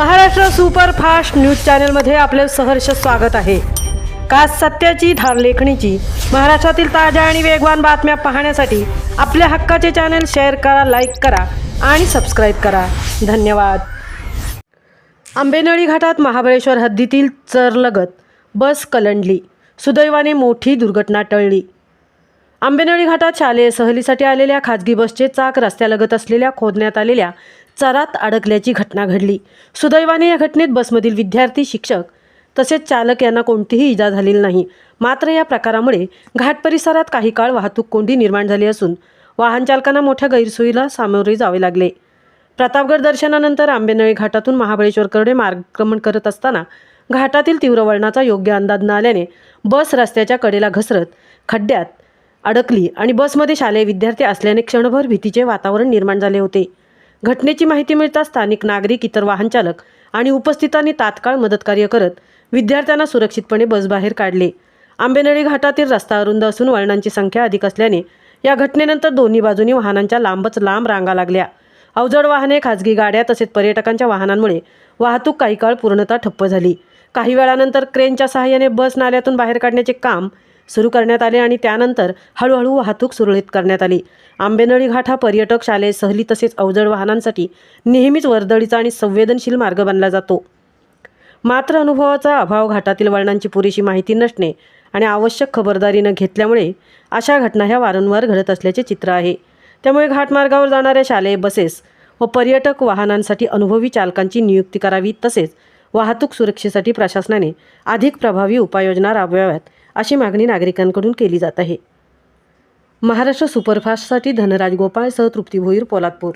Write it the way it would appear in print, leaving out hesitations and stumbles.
Maharashtra superfast news चॅनलमध्ये आपले सहर्ष स्वागत आहे। खास सत्याची धार लेखणीची महाराष्ट्रातील ताज्या आणि वेगवान बातम्या पाहण्यासाठी आपल्या हक्काचे चॅनल शेअर करा, लाईक करा आणि सबस्क्राईब करा। धन्यवाद। आंबेनळी घाटात महाबळेश्वर हद्दीतील चरलगत बस कलंडली, सुदैवाने मोठी दुर्घटना टळली। आंबेनळी घाटात शालेय सहलीसाठी आलेल्या खाजगी बसचे चाक रस्त्यालगत असलेल्या खोदण्यात आलेल्या चरात अडकल्याची घटना घडली। सुदैवाने या घटनेत बसमधील विद्यार्थी, शिक्षक तसेच चालक यांना कोणतीही इजा झालेली नाही। मात्र या प्रकारामुळे घाट परिसरात काही काळ वाहतूक कोंडी निर्माण झाली असून वाहन चालकांना मोठ्या गैरसोयीला सामोरे जावे लागले। प्रतापगड दर्शनानंतर आंबेनळी घाटातून महाबळेश्वरकडे मार्गक्रमण करत असताना घाटातील तीव्र वळणाचा योग्य अंदाज न आल्याने बस रस्त्याच्या कडेला घसरत खड्ड्यात अडकली आणि बसमध्ये शालेय विद्यार्थी असल्याने क्षणभर भीतीचे वातावरण निर्माण झाले होते। घटनेची माहिती मिळताच स्थानिक नागरिक, इतर वाहन चालक आणि उपस्थितांनी तात्काळ मदतकार्य करत विद्यार्थ्यांना सुरक्षितपणे बसबाहेर काढले। आंबेनळी घाटातील रस्ता अरुंद असून वळणांची संख्या अधिक असल्याने या घटनेनंतर दोन्ही बाजूनी वाहनांच्या लांबच लांब रांगा लागल्या। अवजड वाहने, खाजगी गाड्या तसेच पर्यटकांच्या वाहनांमुळे वाहतूक काही काळ पूर्णतः ठप्प झाली। काही वेळानंतर क्रेनच्या सहाय्याने बस नाल्यातून बाहेर काढण्याचे काम सुरू करण्यात आले आणि त्यानंतर हळूहळू वाहतूक सुरळीत करण्यात आली। आंबेनळी घाट हा पर्यटक, शालेय सहली तसेच अवजड वाहनांसाठी नेहमीच वर्दळीचा आणि संवेदनशील मार्ग बनला जातो। मात्र अनुभवाचा अभाव, घाटातील वळणांची पुरेशी माहिती नसणे आणि आवश्यक खबरदारी न घेतल्यामुळे अशा घटना ह्या वारंवार घडत असल्याचे चित्र आहे। त्यामुळे घाटमार्गावर जाणाऱ्या शालेय बसेस व पर्यटक वाहनांसाठी अनुभवी चालकांची नियुक्ती करावी तसेच वाहतूक सुरक्षेसाठी प्रशासनाने अधिक प्रभावी उपाययोजना राबवाव्यात अशी मागणी नागरिकांकडून केली जात आहे। महाराष्ट्र सुपरफास्टसाठी धनराज गोपाळ सह तृप्ती भोईर, पोलादपूर।